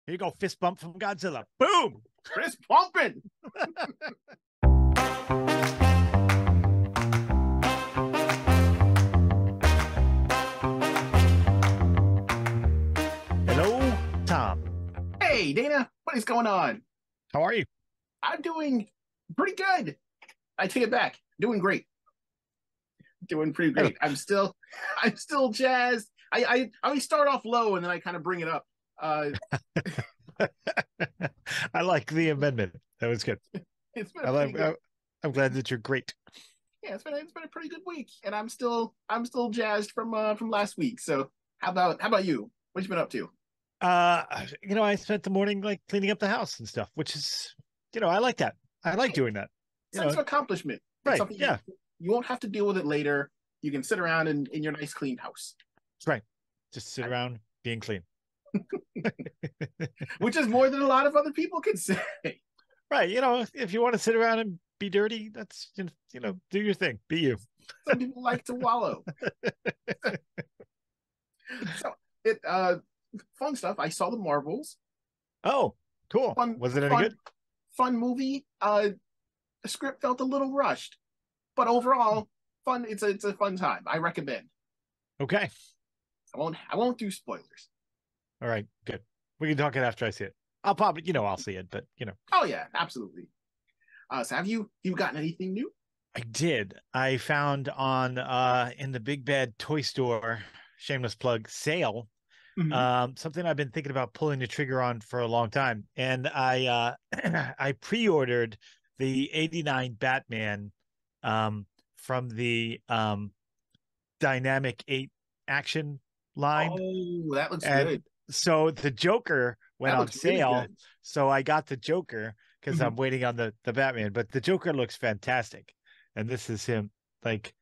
Here you go, fist bump from Godzilla. Boom! Fist pumping. Hello, Tom. Hey, Dana, what is going on? How are you? I'm doing pretty good. I take it back. Doing great. Doing pretty great. I'm still jazzed. I always start off low and then I kind of bring it up. I like the amendment. That was good. It's been good. I'm glad that you're great. Yeah, it's been a pretty good week, and I'm still jazzed from last week. So how about you? What you been up to? I spent the morning like cleaning up the house and stuff, which is, I like that. I like doing that. Sense of accomplishment. Right. Yeah. You won't have to deal with it later. You can sit around in your nice clean house. That's right. Just sit around being clean. Which is more than a lot of other people can say. Right. If you want to sit around and be dirty, that's, do your thing. Be you. Some people like to wallow. So fun stuff. I saw the Marvels. Oh, cool. Was it any good? Fun movie. The script felt a little rushed, but overall, fun. It's a fun time. I recommend. Okay. I won't do spoilers. All right, good. We can talk it after I see it. I'll probably, I'll see it, but Oh yeah, absolutely. So have you gotten anything new? I did. I found on in the Big Bad Toy Store, shameless plug, sale, something I've been thinking about pulling the trigger on for a long time. And I I pre-ordered the '89 Batman from the Dynamic 8 action line. Oh, that looks good. So the Joker went on sale. Really, so I got the Joker because I'm waiting on the Batman, but the Joker looks fantastic. And this is him. Like,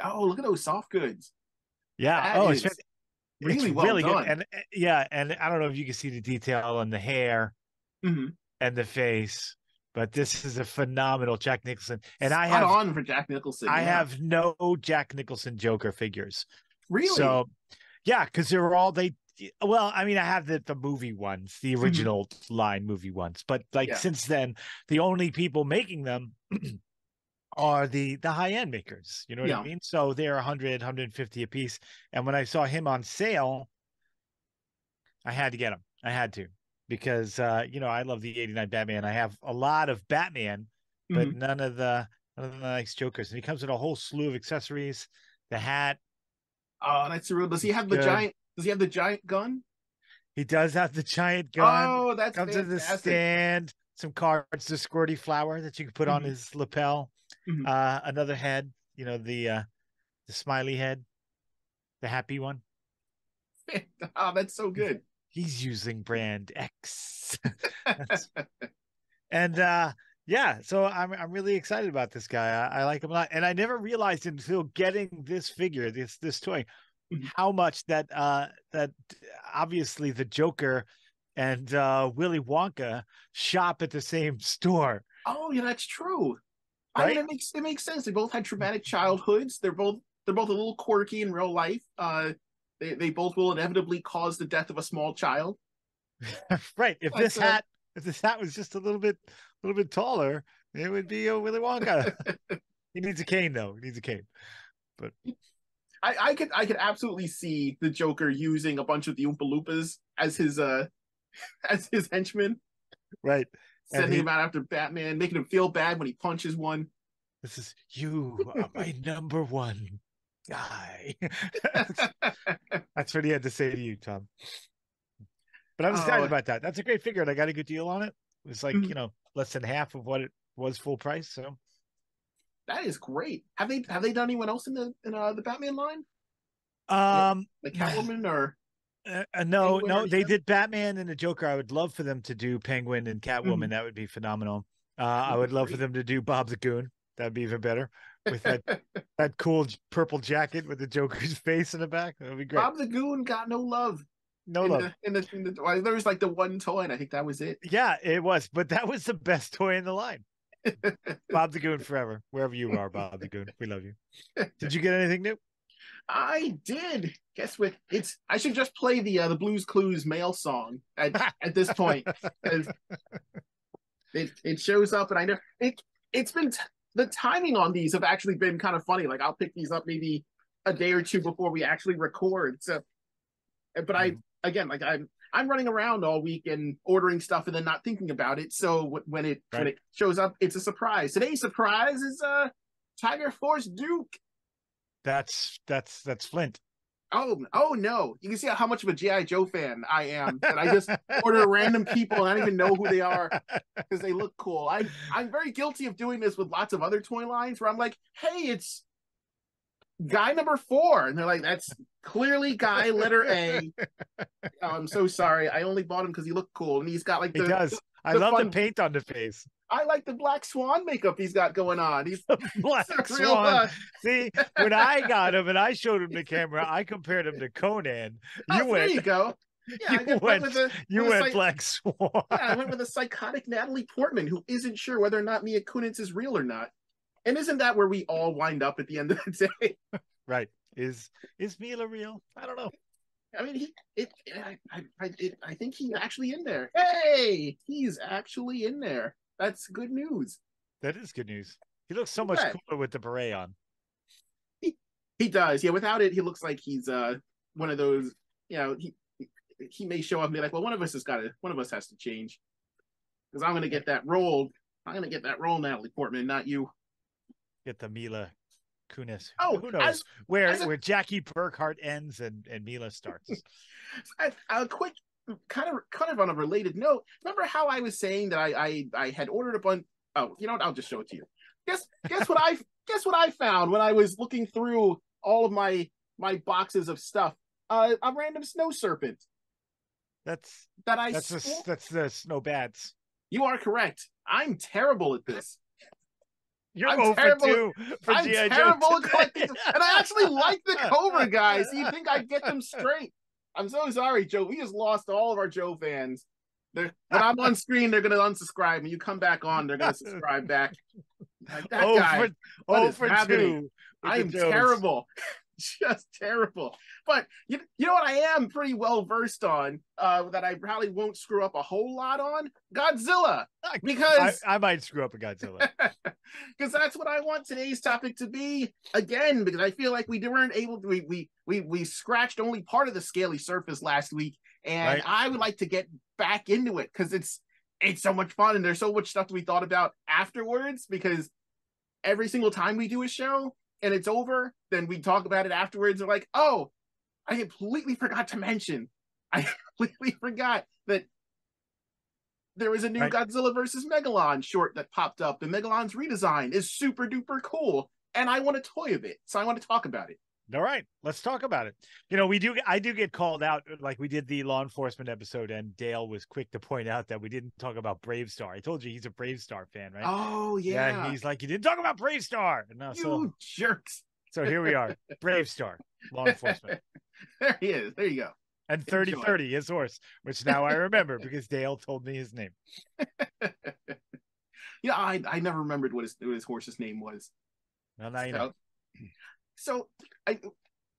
oh, look at those soft goods. Yeah. It's really well done. Good. And and I don't know if you can see the detail on the hair and the face, but this is a phenomenal Jack Nicholson. And I have on for Jack Nicholson. I have no Jack Nicholson Joker figures. Really? So yeah, because they're all I mean, I have the movie ones, the original line movie ones, but since then, the only people making them are the high-end makers. You know what I mean? So they're 100, 150 a piece. And when I saw him on sale, I had to get him. I had to, because I love the '89 Batman. I have a lot of Batman, but none of the nice Jokers. And he comes with a whole slew of accessories, the hat. Oh, that's real. Does he have the giant? Does he have the giant gun? He does have the giant gun. Oh, that's comes fantastic. To the stand. Some cards, the squirty flower that you can put on his lapel. Another head, the smiley head, the happy one. Oh, that's so good. He's using brand X. And so I'm really excited about this guy. I like him a lot, and I never realized until getting this figure, this toy, how much that obviously the Joker and Willy Wonka shop at the same store. Oh yeah, that's true. Right? I mean, it makes sense. They both had traumatic childhoods. They're both a little quirky in real life. They both will inevitably cause the death of a small child. Right. If this hat was just a little bit taller, it would be a Willy Wonka. He needs a cane though. He needs a cane. But I could absolutely see the Joker using a bunch of the Oompa Loompas as his henchmen. Right. Sending him out after Batman, making him feel bad when he punches one. This is, you are my number one guy. That's what he had to say to you, Tom. But I'm excited about that. That's a great figure, and I got a good deal on it. It was like, less than half of what it was full price. So that is great. Have they done anyone else in the Batman line? Like Catwoman or no, they did Batman and the Joker. I would love for them to do Penguin and Catwoman. That would be phenomenal. I would love for them to do Bob the Goon. That'd be even better, with that cool purple jacket with the Joker's face in the back. That would be great. Bob the Goon got no love. No love. There was like the one toy, and I think that was it. Yeah, it was, but that was the best toy in the line. Bob the Goon forever, wherever you are, Bob the Goon. We love you. Did you get anything new? I did. guess what? I should just play the Blues Clues mail song at this point, because it shows up, and I know it's been the timing on these have actually been kind of funny. Like I'll pick these up maybe a day or two before we actually record. So, but I'm running around all week and ordering stuff and then not thinking about it. So when it shows up, it's a surprise. Today's surprise is Tiger Force Duke. That's Flint. Oh no! You can see how much of a G.I. Joe fan I am. That I just order random people and I don't even know who they are because they look cool. I'm very guilty of doing this with lots of other toy lines where I'm like, hey, it's guy number 4, and they're like, that's clearly guy letter A. Oh, I'm so sorry. I only bought him because he looked cool, and he's got like he does. I love the paint on the face. I like the Black Swan makeup he's got going on. He's Black Swan. See, when I got him and I showed him the camera, I compared him to Conan. There you go. Yeah, you went Black Swan. Yeah, I went with a psychotic Natalie Portman who isn't sure whether or not Mia Kunis is real or not. And isn't that where we all wind up at the end of the day? Right. Is Mila real? I don't know. I mean, I think he's actually in there. Hey, he's actually in there. That's good news. That is good news. He looks so much cooler with the beret on. He does. Yeah, without it, he looks like he's one of those, he may show up and be like, well, one of us has to change. Because I'm gonna get that role. Natalie Portman, not you. Get the Mila Kunis. Oh, who knows where Jackie Burkhart ends and Mila starts. A quick kind of on a related note, remember how I was saying that I had ordered a bunch? Oh, you know what? I'll just show it to you. Guess what I found when I was looking through all of my boxes of stuff? A random snow serpent. That's the snow bats. You are correct. I'm terrible at this. You're terrible for G.I. Joe. I'm terrible at collecting, and I actually like the Cobra guys. So you think I'd get them straight? I'm so sorry, Joe. We just lost all of our Joe fans. When I'm on screen, they're going to unsubscribe. When you come back on, they're going to subscribe back. Like that guy. For happening? I am terrible. Just terrible. But you know what I am pretty well versed on, that I probably won't screw up a whole lot on? Godzilla. Because I might screw up a Godzilla. Because that's what I want today's topic to be. Again, because I feel like we weren't able to, we scratched only part of the scaly surface last week. And I would like to get back into it because it's so much fun, and there's so much stuff that we thought about afterwards, because every single time we do a show and it's over, then we talk about it afterwards. We're like, oh, I completely forgot to mention. I completely forgot that there was a new Godzilla versus Megalon short that popped up. And Megalon's redesign is super duper cool. And I want a toy of it. So I want to talk about it. All right, let's talk about it. I do get called out, like we did the law enforcement episode, and Dale was quick to point out that we didn't talk about Brave Star. I told you he's a Brave Star fan, right? Oh, yeah. Yeah, he's like, you didn't talk about Brave Star. You jerks. So here we are, Brave Star, law enforcement. There he is. There you go. And 3030, his horse, which now I remember because Dale told me his name. Yeah, I never remembered what his horse's name was. Well, now you know. So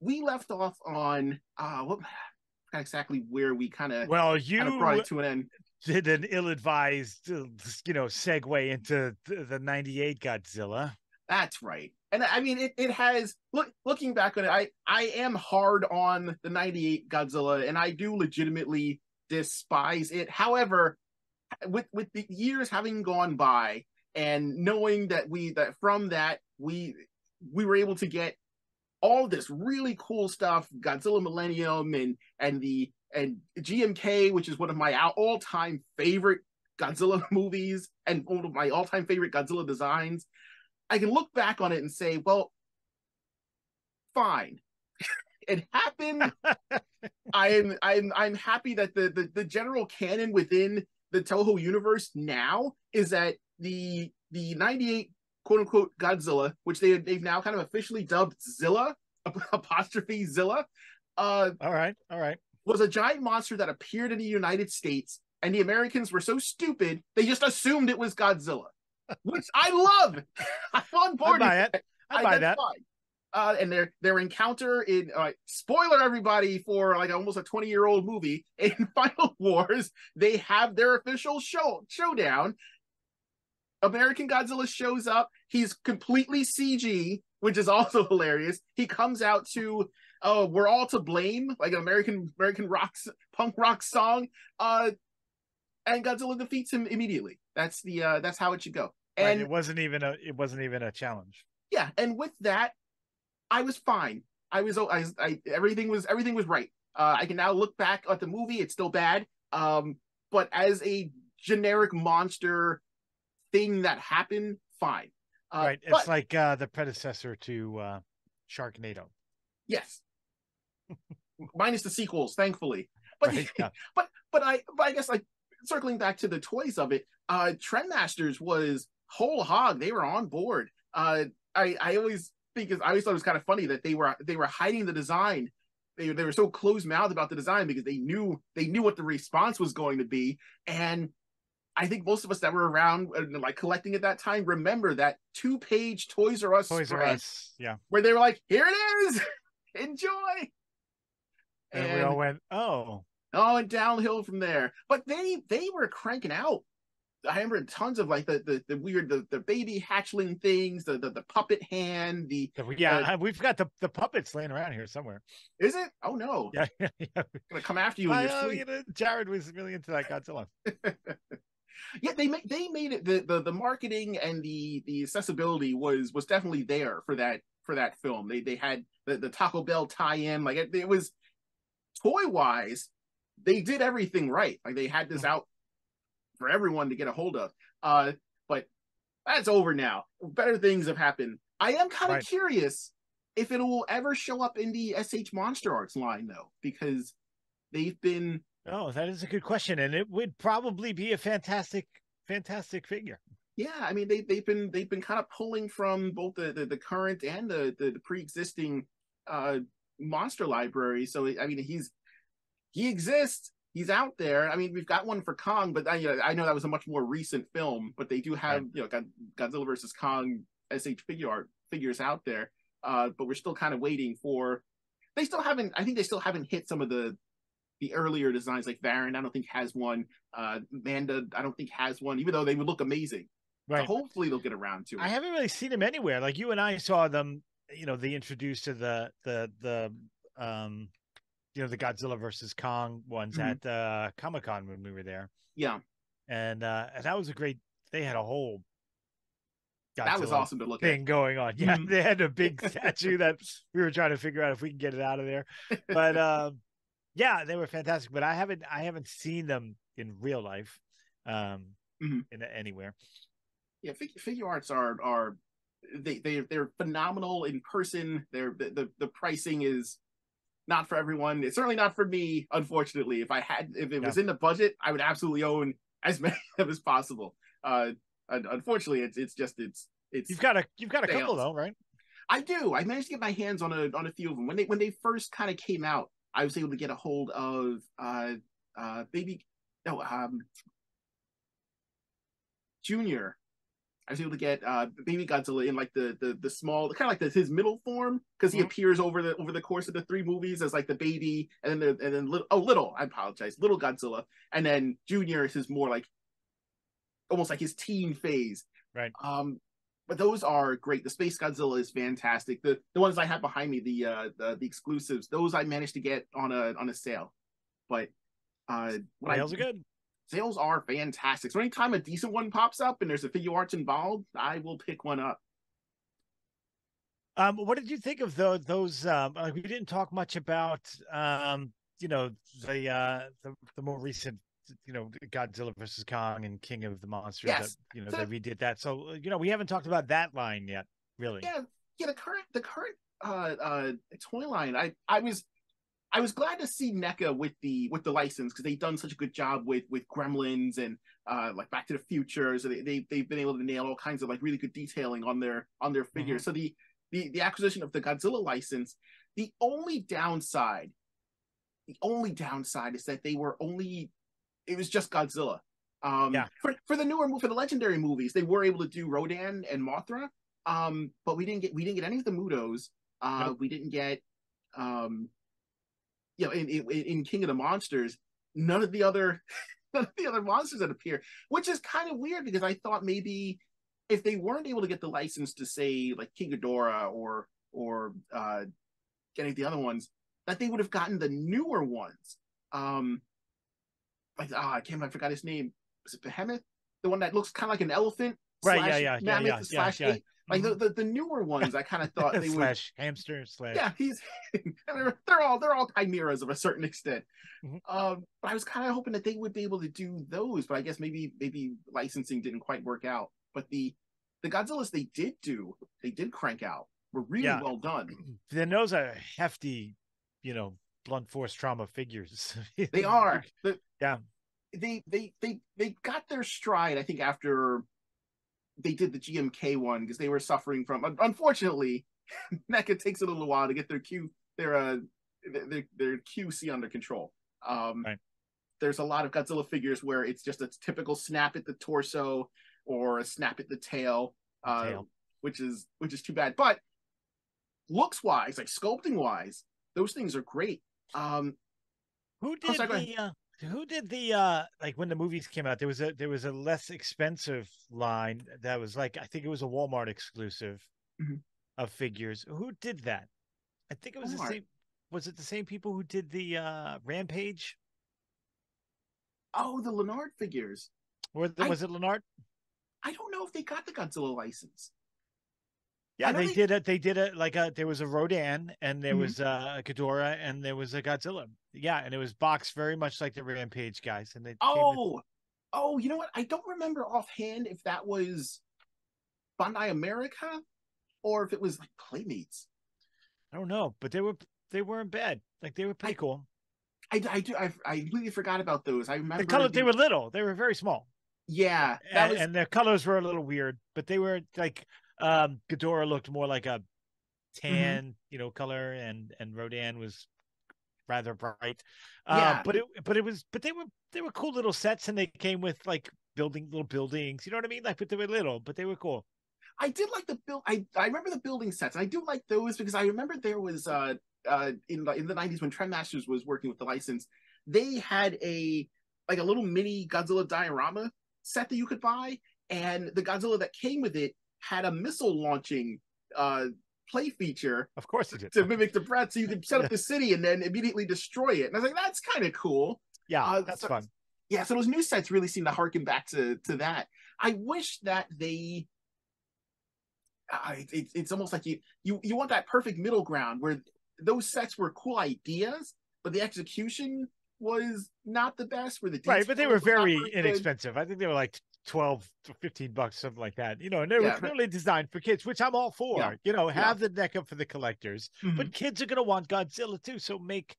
we left off on what exactly where we kind of brought it to an end. Did an ill-advised segue into the 98 Godzilla. That's right. And I mean it has looking back on it, I am hard on the 98 Godzilla, and I do legitimately despise it. However, with the years having gone by and knowing that we were able to get all this really cool stuff, Godzilla Millennium and GMK, which is one of my all-time favorite Godzilla movies and one of my all-time favorite Godzilla designs, I can look back on it and say, well, fine. It happened. I'm happy that the general canon within the Toho universe now is that the 98 quote-unquote Godzilla, which they've now kind of officially dubbed Zilla, apostrophe Zilla. All right. Was a giant monster that appeared in the United States, and the Americans were so stupid, they just assumed it was Godzilla, which I love. I'm on board. I buy that. And their encounter in spoiler everybody for like almost a 20-year-old movie in Final Wars, they have their official showdown. American Godzilla shows up. He's completely CG, which is also hilarious. He comes out to "We're All to Blame," like an American punk rock song, and Godzilla defeats him immediately. That's how it should go. And right, it wasn't even a challenge. Yeah, and with that, I was fine. Everything was right. I can now look back at the movie. It's still bad, but as a generic monster thing that happened, fine. Right, it's like the predecessor to Sharknado. Yes, minus the sequels, thankfully. But right, yeah. but I guess like circling back to the toys of it, Trendmasters was whole hog. They were on board. I always thought it was kind of funny that they were hiding the design. They were so closed-mouthed about the design because they knew what the response was going to be. And I think most of us that were around like collecting at that time remember that 2-page Toys R Us spread, yeah, where they were like, "Here it is, enjoy." And we all went, "Oh," and downhill from there. But they were cranking out. I remember tons of like the weird the baby hatchling things, the puppet hand, we've got the puppets laying around here somewhere. Is it? Oh no! Yeah. Gonna come after you in your sleep. Jared was really into that Godzilla. Yeah, they made it the marketing and the accessibility was definitely there for that film. They had the Taco Bell tie-in, like it was toy wise, they did everything right. Like they had this out for everyone to get a hold of. But that's over now. Better things have happened. I am kind of curious if it will ever show up in the SH Monster Arts line though, because they've been. Oh, that is a good question, and it would probably be a fantastic figure. Yeah, I mean they've been kind of pulling from both the current and the pre-existing monster library. So I mean he exists. He's out there. I mean, we've got one for Kong, but I know that was a much more recent film. But they do have Godzilla versus Kong SH figures out there. But we're still kind of waiting for. They still haven't. I think they still haven't hit some of the earlier designs. Like Varan, I don't think has one. Manda, I don't think has one. Even though they would look amazing. Right. So hopefully they'll get around to it. I haven't really seen them anywhere. Like you and I saw them. They introduced to the the Godzilla versus Kong ones at Comic-Con when we were there. Yeah. And that was a great, they had a whole Godzilla that was awesome to look thing at. Going on. Yeah, they had a big statue that we were trying to figure out if we can get it out of there. But yeah, they were fantastic. But I haven't seen them in real life in anywhere. Yeah, figure arts are they're phenomenal in person. The pricing is not for everyone. It's certainly not for me, unfortunately. If it was in the budget, I would absolutely own as many of them as possible. Unfortunately, it's you've got a couple though, right? I do. I managed to get my hands on a few of them. When they first kind of came out, I was able to get a hold of Junior. I was able to get Baby Godzilla in like the small, kind of like his middle form, because he appears over the course of the 3 movies as like the baby, and then little Godzilla, and then Junior is his more like almost like his teen phase. Right. But those are great. The Space Godzilla is fantastic. The ones I have behind me, the exclusives, those I managed to get on a sale. But sales are good. Sales are fantastic. So anytime a decent one pops up and there's a figure arts involved, I will pick one up. What did you think of those? We didn't talk much about, the more recent, Godzilla versus Kong and King of the Monsters. Yes. That, they redid that. So, we haven't talked about that line yet, really. Yeah. The current toy line. I was glad to see NECA with the license, because they've done such a good job with Gremlins and like Back to the Future. So they've been able to nail all kinds of like really good detailing on their figures. So the acquisition of the Godzilla license, the only downside is that it was just Godzilla. For the legendary movies, they were able to do Rodan and Mothra. But we didn't get any of the Mutos. Nope. We didn't get, in King of the Monsters, none of the other none of the other monsters that appear, which is kind of weird because I thought maybe if they weren't able to get the license to say like King Ghidorah or getting the other ones, that they would have gotten the newer ones. I forgot his name. Was it Behemoth? The one that looks kind of like an elephant Right. slash mammoth slash Yeah. ape. Like the newer ones, I kind of thought they would slash hamster slash. Yeah, he's they're all chimeras of a certain extent. Mm-hmm. But I was kind of hoping that they would be able to do those, but I guess maybe licensing didn't quite work out. But the Godzillas they did crank out were really well done. Then those are hefty, blunt force trauma figures. They are. Yeah. They got their stride, I think, after they did the GMK one because they were suffering from, unfortunately, NECA takes a little while to get their QC under control. Right. There's a lot of Godzilla figures where it's just a typical snap at the torso or a snap at the tail, which is too bad. But looks wise, like sculpting wise, those things are great. Who did the like when the movies came out, there was a less expensive line that was like, I think it was a Walmart exclusive of figures. Who did that? I think it was the same. Was it the same people who did the Rampage? Oh, the Leonard figures. Was it Leonard? I don't know if they got the Godzilla license. Yeah, they did it. They did it like there was a Rodan and there was a Ghidorah and there was a Godzilla. Yeah, and it was boxed very much like the Rampage guys. And they you know what? I don't remember offhand if that was Bandai America or if it was like Playmates. I don't know, but they weren't bad. Like they were pretty cool. I completely forgot about those. I remember the color. They were little. They were very small. Yeah, and their colors were a little weird, but they were like Ghidorah looked more like a tan, color, and Rodan was rather bright. But they were cool little sets, and they came with like little buildings. You know what I mean? Like, but they were little, but they were cool. I did like the build. I remember the building sets. I do like those because I remember there was in the 90s when Trendmasters was working with the license, they had a little mini Godzilla diorama set that you could buy, and the Godzilla that came with it had a missile launching play feature. Of course it did. To mimic the breath, so you could set up the city and then immediately destroy it. And I was like, that's kind of cool. Yeah, that's fun. Yeah, so those new sets really seem to harken back to that. I wish that they it's almost like you want that perfect middle ground where those sets were cool ideas, but the execution was not the best. Where the right, but they were very inexpensive. I think they were like $12 to $15, something like that. And they were clearly designed for kids, which I'm all for. Have the NECA for the collectors, but kids are gonna want Godzilla too. So make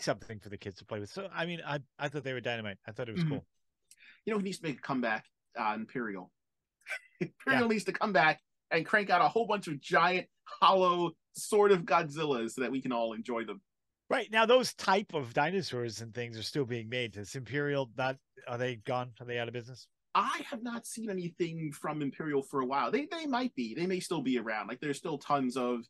something for the kids to play with. So I mean, I thought they were dynamite. I thought it was cool. Who needs to make a comeback? Imperial. Imperial needs to come back and crank out a whole bunch of giant, hollow sort of Godzillas so that we can all enjoy them. Right. Now, those type of dinosaurs and things are still being made. Is Imperial are they gone? Are they out of business? I have not seen anything from Imperial for a while. They might be. They may still be around. Like, there's still tons of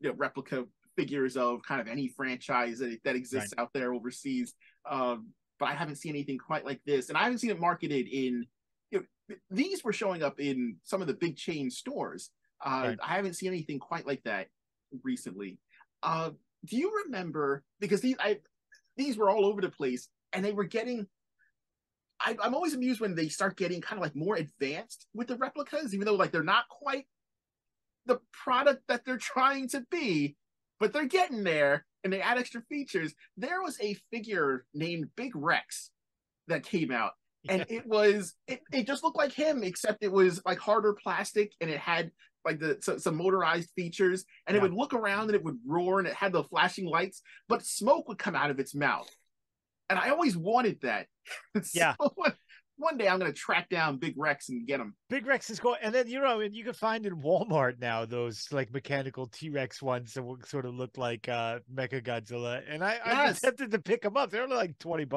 replica figures of kind of any franchise that exists out there overseas. But I haven't seen anything quite like this. And I haven't seen it marketed in these were showing up in some of the big chain stores. I haven't seen anything quite like that recently. Do you remember, because these were all over the place and they were getting, I'm always amused when they start getting kind of like more advanced with the replicas, even though like they're not quite the product that they're trying to be, but they're getting there and they add extra features. There was a figure named Big Rex that came out. And it just looked like him, except it was like harder plastic and it had like some motorized features, and it would look around and it would roar and it had the flashing lights, but smoke would come out of its mouth. And I always wanted that. So one day I'm going to track down Big Rex and get him. Big Rex is cool. And then, you can find in Walmart now those like mechanical T-Rex ones that will sort of look like Mecha Godzilla. And I'm tempted to pick them up. They're only like $20,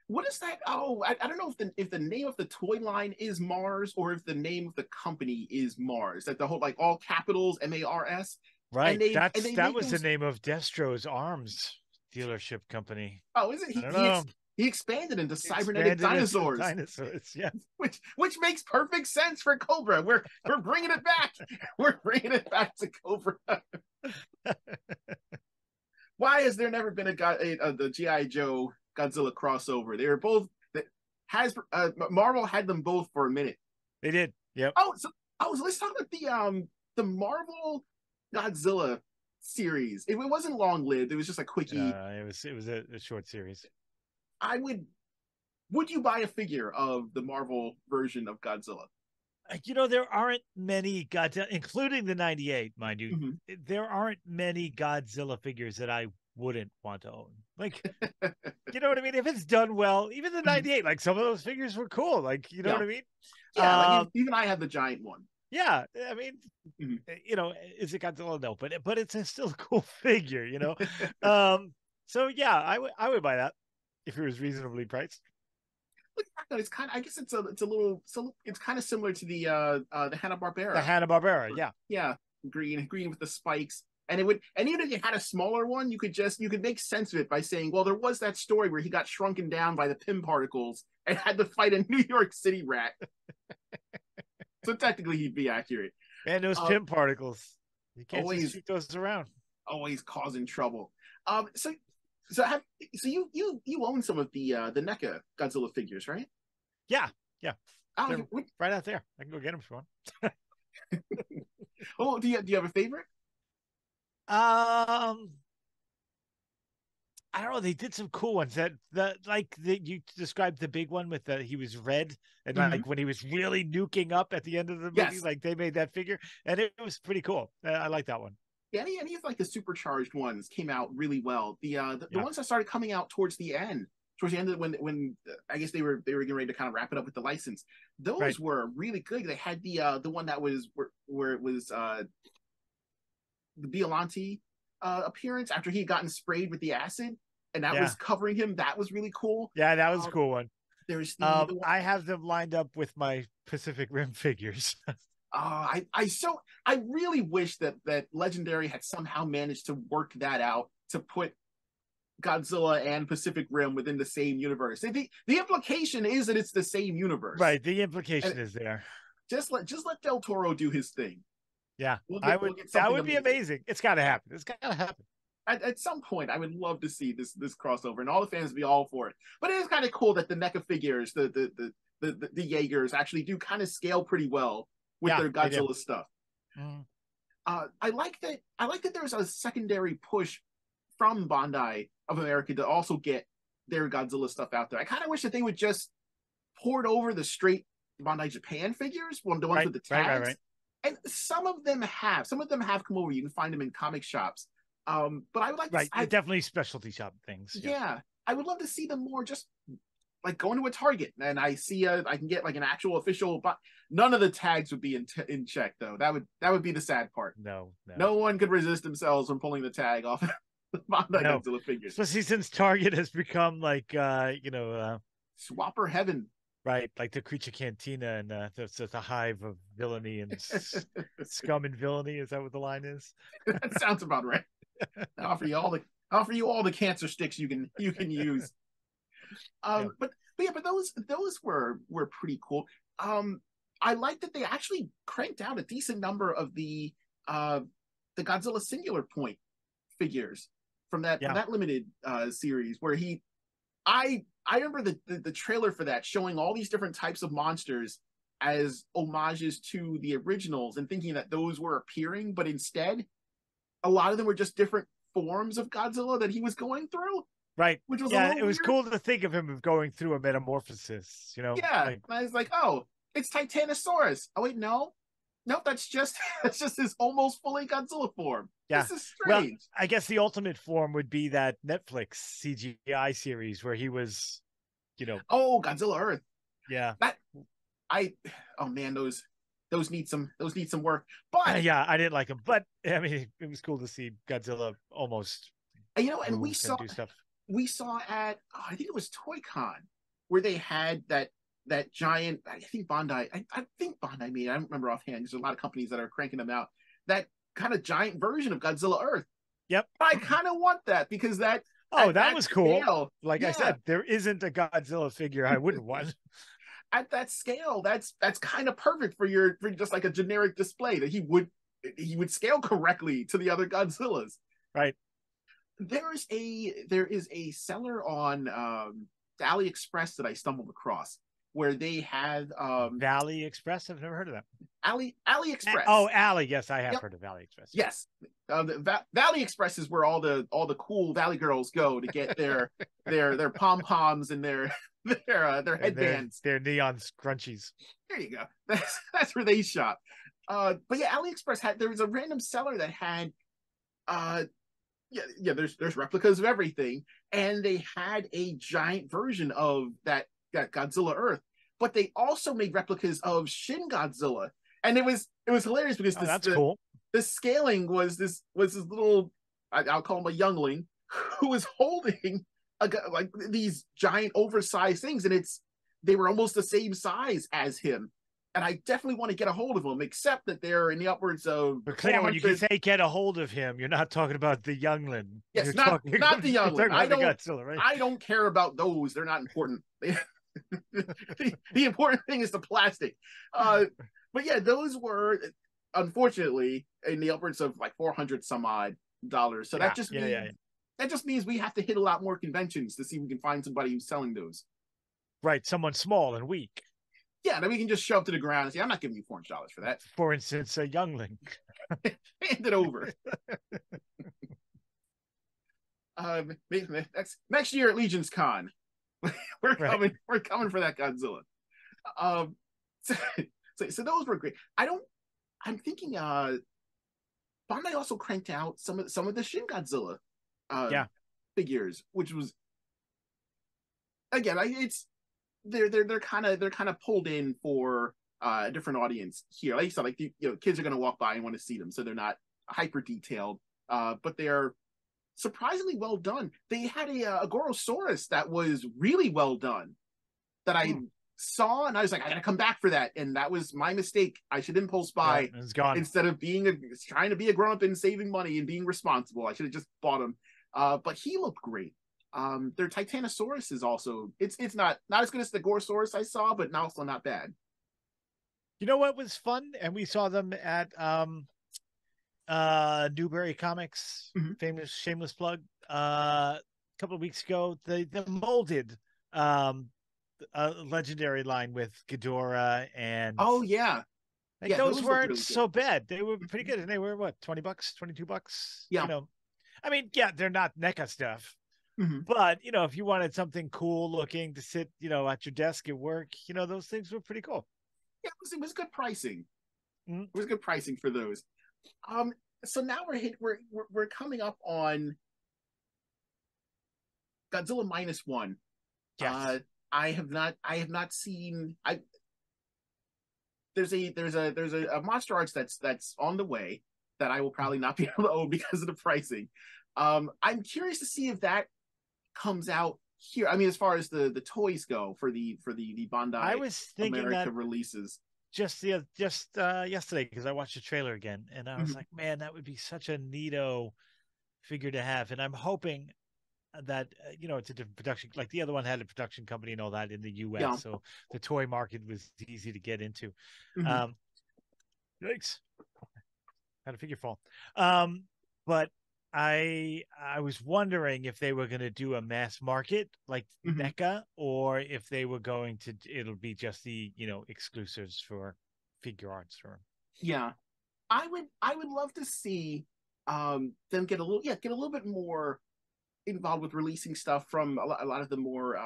What is that? Oh, I don't know if the name of the toy line is Mars or if the name of the company is Mars. That the whole like all capitals MARS, Right. and they That make was the those. name of Destro's arms dealership company. Oh, is it? I don't know. He expanded into cybernetic Expanded into dinosaurs, dinosaurs. Yeah. which makes perfect sense for Cobra. We're bringing it back. We're bringing it back to Cobra. Why has there never been the GI Joe Godzilla crossover? They were both has Marvel had them both for a minute. They did. Yep. So let's talk about the Marvel Godzilla series. It wasn't long lived. It was just a quickie. It was a short series. Would you buy a figure of the Marvel version of Godzilla? There aren't many Godzilla, including the 98, mind you. Mm-hmm. There aren't many Godzilla figures that I wouldn't want to own. Like, you know what I mean? If it's done well, even the 98, like some of those figures were cool. Like, you know what I mean? Yeah, like even I have the giant one. Yeah, I mean, is it Godzilla? No, but it's still a cool figure, So yeah, I would buy that if it was reasonably priced. It's kind of, I guess it's it's kind of similar to the Hanna-Barbera. The Hanna-Barbera, yeah. Yeah, green with the spikes. And even if you had a smaller one, you could make sense of it by saying, well, there was that story where he got shrunken down by the Pym particles and had to fight a New York City rat. So technically he'd be accurate. And those Pym particles. You can't always just shoot those around. Always causing trouble. So you own some of the NECA Godzilla figures, right? Yeah. Oh, right out there. I can go get them if you want. Oh, do you have a favorite? I don't know. They did some cool ones. You described the big one with he was red and like when he was really nuking up at the end of the movie, yes. Like they made that figure and it was pretty cool. I like that one. Yeah, any of like the supercharged ones came out really well. The ones that started coming out towards the end of when I guess they were getting ready to kind of wrap it up with the license. Those were really good. They had the one that was where it was the Biollante appearance after he had gotten sprayed with the acid and that was covering him. That was really cool. Yeah, that was a cool one. There's I have them lined up with my Pacific Rim figures. I really wish that Legendary had somehow managed to work that out to put Godzilla and Pacific Rim within the same universe. The implication is that it's the same universe. Right, the implication is there. Just let Del Toro do his thing. Yeah, that would be amazing. It's got to happen. It's got to happen. At some point, I would love to see this crossover, and all the fans would be all for it. But it is kind of cool that the NECA figures, the Jaegers, actually do kind of scale pretty well with their Godzilla stuff. I like that there's a secondary push from Bandai of America to also get their Godzilla stuff out there. I kind of wish that they would just port over the straight Bandai Japan figures, the ones with the tags. Right. And some of them have come over. You can find them in comic shops. But I would like to definitely specialty shop things. Yeah. I would love to see them more just like going to a Target and I can get like an actual official, but none of the tags would be in check though. That would be the sad part. No one could resist themselves from pulling the tag off the Bandai Godzilla figures. Especially since Target has become like swapper heaven. Right, like the Creature Cantina and the hive of villainy and scum and villainy. Is that what the line is? That sounds about right. Offer you all the cancer sticks you can use. But those were pretty cool. I like that they actually cranked out a decent number of the Godzilla Singular Point figures from that limited series where I remember the trailer for that showing all these different types of monsters as homages to the originals and thinking that those were appearing, but instead a lot of them were just different forms of Godzilla that he was going through. Right. Which was it was cool to think of him going through a metamorphosis, Yeah. I was like, oh, it's Titanosaurus. Oh wait, no, that's just his almost fully Godzilla form. Yeah. This is strange. Well, I guess the ultimate form would be that Netflix CGI series where he was, Oh, Godzilla Earth. Yeah. Those need some work. But I didn't like them. But I mean, it was cool to see Godzilla almost. And we saw at I think it was Toy Con where they had that giant. I think Bandai. I think Bandai made. I don't remember offhand. There's a lot of companies that are cranking them out. That kind of giant version of Godzilla Earth. Yep. I kind of want that because that. Oh, that was cool. Scale, like I said, there isn't a Godzilla figure I wouldn't want. At that scale, that's kind of perfect for just like a generic display that he would scale correctly to the other Godzillas. Right. There is a seller on AliExpress that I stumbled across where they had Valley Express. I've never heard of that. AliExpress. Ali. Yes, I have heard of AliExpress. Yes, Valley Express is where all the cool Valley girls go to get their their pom poms and their headbands, their neon scrunchies. There you go. That's where they shop. But yeah, AliExpress there was a random seller that had there's replicas of everything, and they had a giant version of that Godzilla Earth, but they also made replicas of Shin Godzilla, and it was hilarious because that's cool. The scaling was this little, I'll call him a youngling, who was holding like these giant oversized things, and they were almost the same size as him. And I definitely want to get a hold of them, except that they're in the upwards of. But clear, when you say get a hold of him, you're not talking about the youngling. Yes, not the youngling. Godzilla, right? I don't care about those. They're not important. The important thing is the plastic. But yeah, those were unfortunately in the upwards of like $400 some odd. So that just means we have to hit a lot more conventions to see if we can find somebody who's selling those. Right, someone small and weak. Yeah, then we can just shove to the ground and say, I'm not giving you $400 for that. For instance, a youngling. Hand it over. Next year at Legion's Con. We're coming for that Godzilla. So those were great. I'm thinking Bandai also cranked out some of the Shin Godzilla figures, which was again, they're kind of pulled in for a different audience here. Like you said, like kids are going to walk by and want to see them, so they're not hyper detailed, but they're surprisingly well done. They had a Gorosaurus that was really well done that I saw, and I was like, I gotta come back for that, and that was my mistake. I should impulse buy instead of trying to be a grown up and saving money and being responsible. I should have just bought him. But he looked great. Their Titanosaurus is also it's not as good as the Gorosaurus I saw, but also not bad. You know what was fun? And we saw them at Newberry Comics, famous shameless plug. A couple of weeks ago, the molded legendary line with Ghidorah and those weren't really so bad. They were pretty good, and they were what, $20, $22? Yeah, I mean, they're not NECA stuff. But if you wanted something cool looking to sit, at your desk at work, those things were pretty cool. Yeah, it was good pricing. It was good pricing for those. So now we're coming up on Godzilla -1. Yes. I have not seen. There's a Monster Arts that's on the way that I will probably not be able to own because of the pricing. I'm curious to see if that comes out here. I mean, as far as the toys go for the Bandai I was thinking America releases. Just yesterday, because I watched the trailer again, and I was like, man, that would be such a neato figure to have. And I'm hoping that it's a different production, like the other one had a production company and all that in the US, so the toy market was easy to get into. Yikes, had a figure fall. But I was wondering if they were going to do a mass market like NECA, or if they were going to, it'll be just the exclusives for figure arts. Or I would love to see them get a little bit more involved with releasing stuff from a lot of the more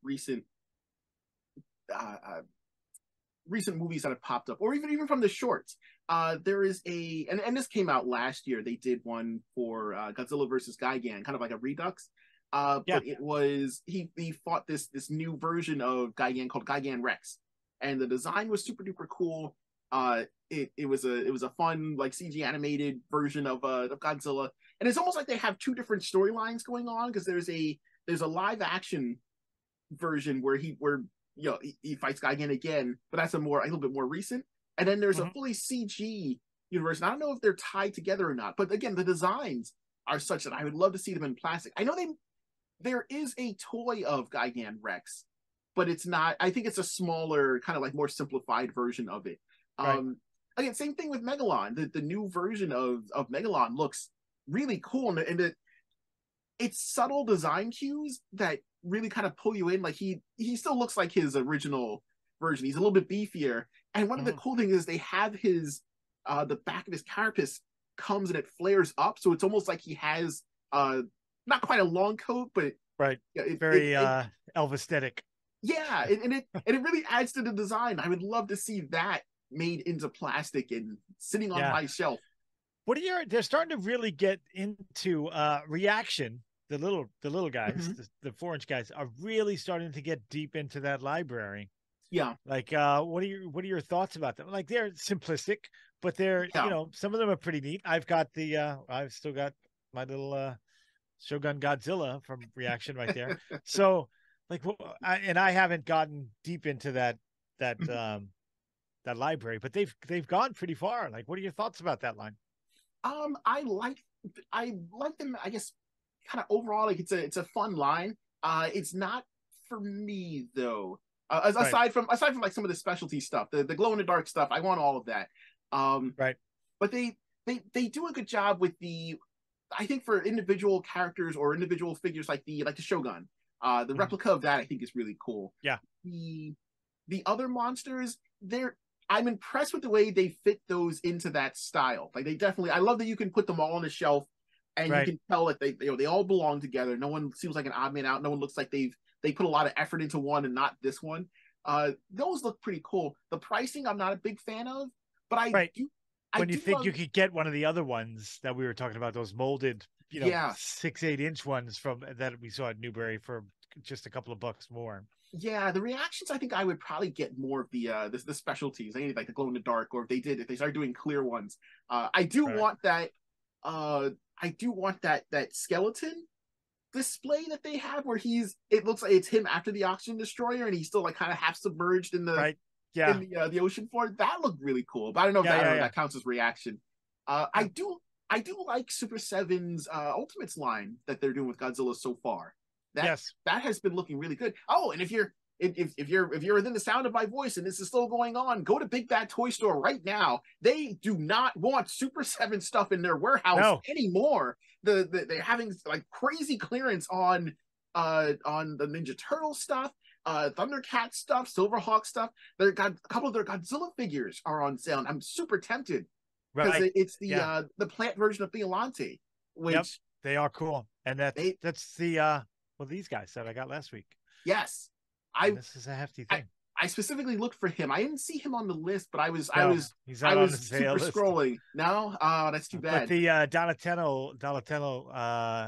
recent movies that have popped up, or even from the shorts. There is and this came out last year. They did one for Godzilla versus Gigan, kind of like a redux. But it was he fought this new version of Gigan called Gigan Rex, and the design was super duper cool. It was a fun, like, CG animated version of Godzilla, and it's almost like they have two different storylines going on, because there's a live action version where he fights Gigan again, but that's a little bit more recent. And then there's a fully CG universe. And I don't know if they're tied together or not, but again, the designs are such that I would love to see them in plastic. I know there is a toy of Gigan Rex, but it's not. I think it's a smaller, kind of like more simplified version of it. Right. Again, same thing with Megalon. The new version of Megalon looks really cool, and it's subtle design cues that really kind of pull you in. Like he still looks like his original version. He's a little bit beefier, and one of the cool things is they have his the back of his carapace comes and it flares up, so it's almost like he has not quite a long coat, but right, very Elvis-esthetic. Yeah, and it really adds to the design. I would love to see that made into plastic and sitting on my shelf. They're starting to really get into Reaction. The little guys, the 4-inch guys, are really starting to get deep into that library. Yeah. Like, what are your thoughts about them? Like, they're simplistic, but they're some of them are pretty neat. I've still got my little Shogun Godzilla from Reaction right there. So, like, I haven't gotten deep into that library, but they've gone pretty far. Like, what are your thoughts about that line? I like them, I guess, kind of overall. Like, it's a fun line. It's not for me though. Aside from like some of the specialty stuff, the glow in the dark stuff, I want all of that. Right. But they do a good job with I think for individual characters or individual figures like the Shogun, the replica of that I think is really cool. Yeah. The other monsters, I'm impressed with the way they fit those into that style. Like, I love that you can put them all on a shelf and you can tell that they all belong together. No one seems like an odd man out. No one looks like they put a lot of effort into one and not this one. Those look pretty cool. The pricing I'm not a big fan of, but when you think you could get one of the other ones that we were talking about, those molded, 6-8 inch ones from that we saw at Newbury for just a couple of bucks more. Yeah, the Reactions, I think I would probably get more of the specialties. I need like the glow in the dark, or if they start doing clear ones. I do want that. I do want that skeleton display that they have where it looks like it's him after the oxygen destroyer and he's still like kind of half submerged in the in the ocean floor. That looked really cool, but I don't know if that counts as Reaction. I do like Super 7's Ultimates line that they're doing with Godzilla so far. That has been looking really good. Oh, and if you're within the sound of my voice and this is still going on, go to Big Bad Toy Store right now. They do not want Super 7 stuff in their warehouse anymore. They're having like crazy clearance on the Ninja Turtle stuff, Thundercat stuff, Silverhawk stuff. A couple of their Godzilla figures are on sale, and I'm super tempted because it's the plant version of Biollante, which they are cool, and that's the these guys that I got last week. Yes. This is a hefty thing. I specifically looked for him. I didn't see him on the list, but I was super scrolling. No, that's too bad. But the Donatello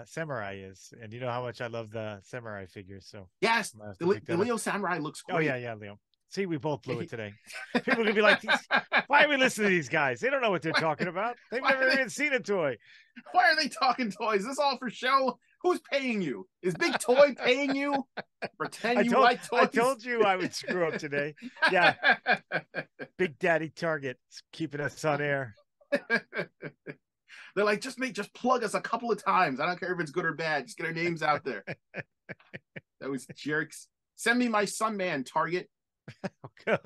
Samurai is, and you know how much I love the Samurai figures. So yes, the Leo Samurai looks great. Oh yeah, Leo. See, we both blew it today. People could be like, why are we listening to these guys? They don't know what they're talking about. They've never even seen a toy. Why are they talking toys? Is this all for show? Who's paying you? Is Big Toy paying you? Pretend you like toys. I told you I would screw up today. Yeah. Big Daddy Target keeping us on air. They're like, just plug us a couple of times. I don't care if it's good or bad. Just get our names out there. That was jerks. Send me my Sunman, Target. Oh,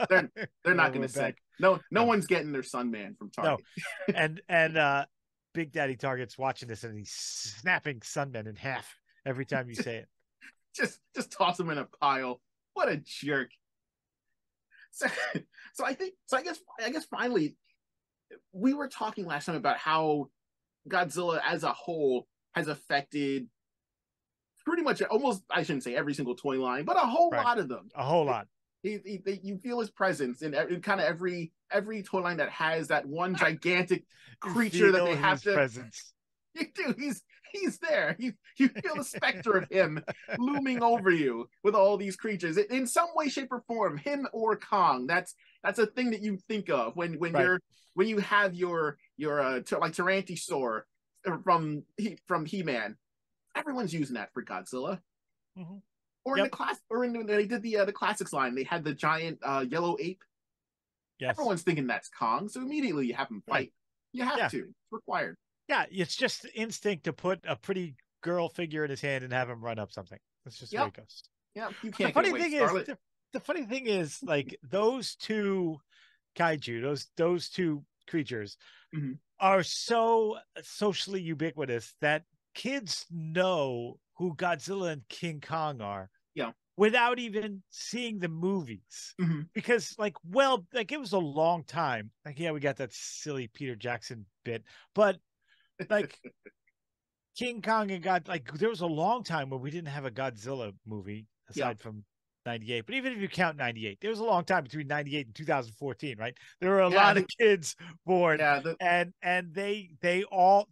they're not going to send. No one's getting their Sunman from Target. No. And Big Daddy Target's watching this and he's snapping Sunmen in half every time you say it. Just toss them in a pile. What a jerk. So I guess finally we were talking last time about how Godzilla as a whole has affected pretty much almost, I shouldn't say every single toy line, but a whole lot of them. A whole lot. You feel his presence in kind of every toy line that has that one gigantic creature that they have to. Presence. You do. He's there. You feel the specter of him looming over you with all these creatures in some way, shape, or form. Him or Kong. That's a thing that you think of when you have your like Tyrannosaur from He-Man. Everyone's using that for Godzilla. Mm-hmm. Or in the class, or in they did the classics line. They had the giant yellow ape. Yes. Everyone's thinking that's Kong, so immediately you have him fight. Right. You have to. It's required. Yeah, it's just instinct to put a pretty girl figure in his hand and have him run up something. That's just the way it goes. Yeah, you can't. The funny thing is, like those two kaiju, those two creatures, are so socially ubiquitous that kids know who Godzilla and King Kong are. Yeah. Without even seeing the movies, because it was a long time. Like, yeah, we got that silly Peter Jackson bit, but like King Kong and there was a long time where we didn't have a Godzilla movie aside from 98. But even if you count 98, there was a long time between 98 and 2014, right? There were a lot of kids born, and they all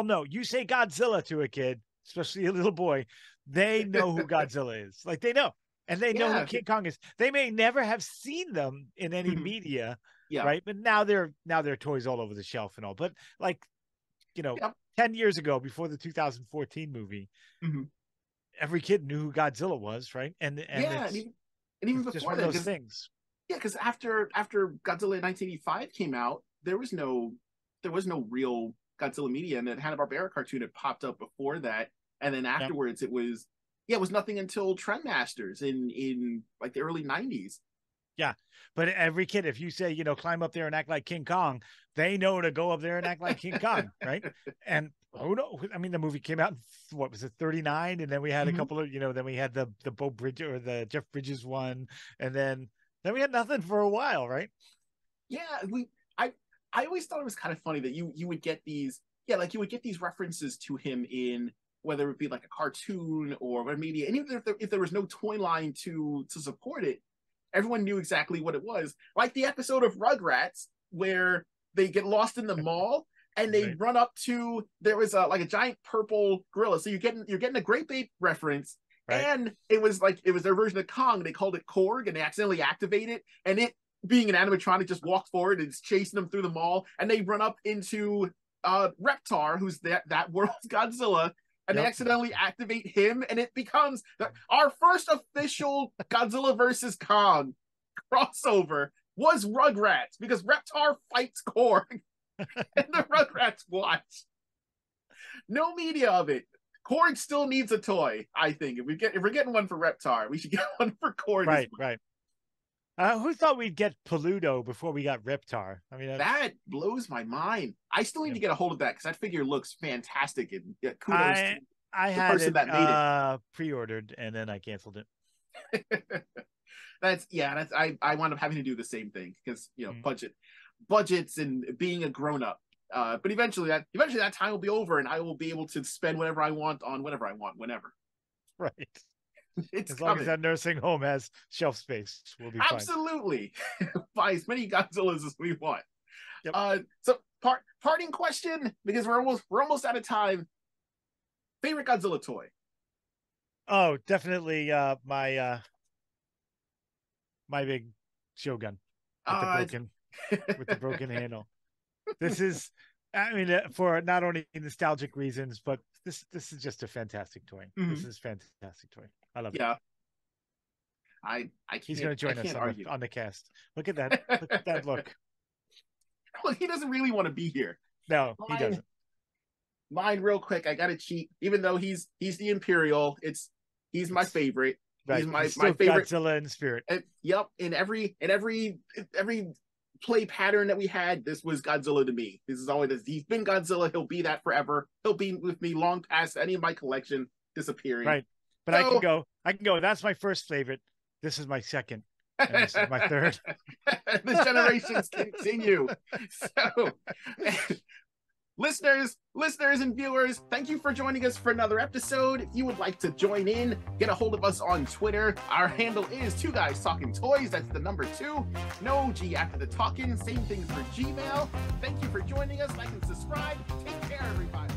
know. You say Godzilla to a kid, especially a little boy, they know who Godzilla is. Like, they know, and they know who King Kong is. They may never have seen them in any media, right? But now they're toys all over the shelf and all. But 10 years ago, before the 2014 movie, every kid knew who Godzilla was, right? And even before that, those things. Yeah, because after Godzilla in 1985 came out, there was no real Godzilla media, and the Hanna-Barbera cartoon had popped up before that. And then afterwards, it was nothing until Trendmasters in like the early 90s. Yeah, but every kid, if you say, climb up there and act like King Kong, they know to go up there and act like King Kong, right? And I mean, the movie came out in, what was it, 39? And then we had a couple of, then we had the Bo Bridges or the Jeff Bridges one, and then we had nothing for a while, right? Yeah, I always thought it was kind of funny that you would get these, you would get these references to him in, whether it be like a cartoon or whatever media, and even if there was no toy line to support it, everyone knew exactly what it was. Like the episode of Rugrats where they get lost in the mall and they run up to, there was a giant purple gorilla. So you're getting a Great Ape reference, and it was their version of Kong. They called it Korg, and they accidentally activate it, and it, being an animatronic, just walks forward and it's chasing them through the mall, and they run up into Reptar, who's that world's Godzilla. And they accidentally activate him, and it becomes our first official Godzilla versus Kong crossover was Rugrats, because Reptar fights Korg, and the Rugrats watch. No media of it. Korg still needs a toy, I think. If we're getting one for Reptar, we should get one for Korg. Right. Who thought we'd get Peludo before we got Reptar? I mean, that blows my mind. I still need to get a hold of that, because that figure looks fantastic. And kudos to I had person that made it pre-ordered, and then I canceled it. I wound up having to do the same thing, because budgets and being a grown-up. But eventually that time will be over, and I will be able to spend whatever I want on whatever I want whenever. Right. It's as coming. long as that nursing home has shelf space, we'll be absolutely fine. Buy as many Godzillas as we want. Yep. So parting question, because we're almost out of time. Favorite Godzilla toy? Oh, definitely my big Shogun with the broken handle. This is, I mean, for not only nostalgic reasons, but this is just a fantastic toy. This is a fantastic toy. I love it. Yeah. I can't. He's going to join us on the cast. Look at that. Look at that look. Well, he doesn't really want to be here. No, he doesn't. Mine, real quick. I gotta cheat. Even though he's the Imperial, he's my favorite. Right. He's my favorite. Godzilla in spirit. Yep. In every play pattern that we had, this was Godzilla to me. This is always, he's been Godzilla. He'll be that forever. He'll be with me long past any of my collection disappearing. Right. But so, I can go. That's my first favorite. This is my second. And this is my third. The generations continue. So, listeners and viewers, thank you for joining us for another episode. If you would like to join in, get a hold of us on Twitter. Our handle is 2 Guys Talking Toys. That's the number 2. No G after the talking. Same thing for Gmail. Thank you for joining us. Like and subscribe. Take care, everybody.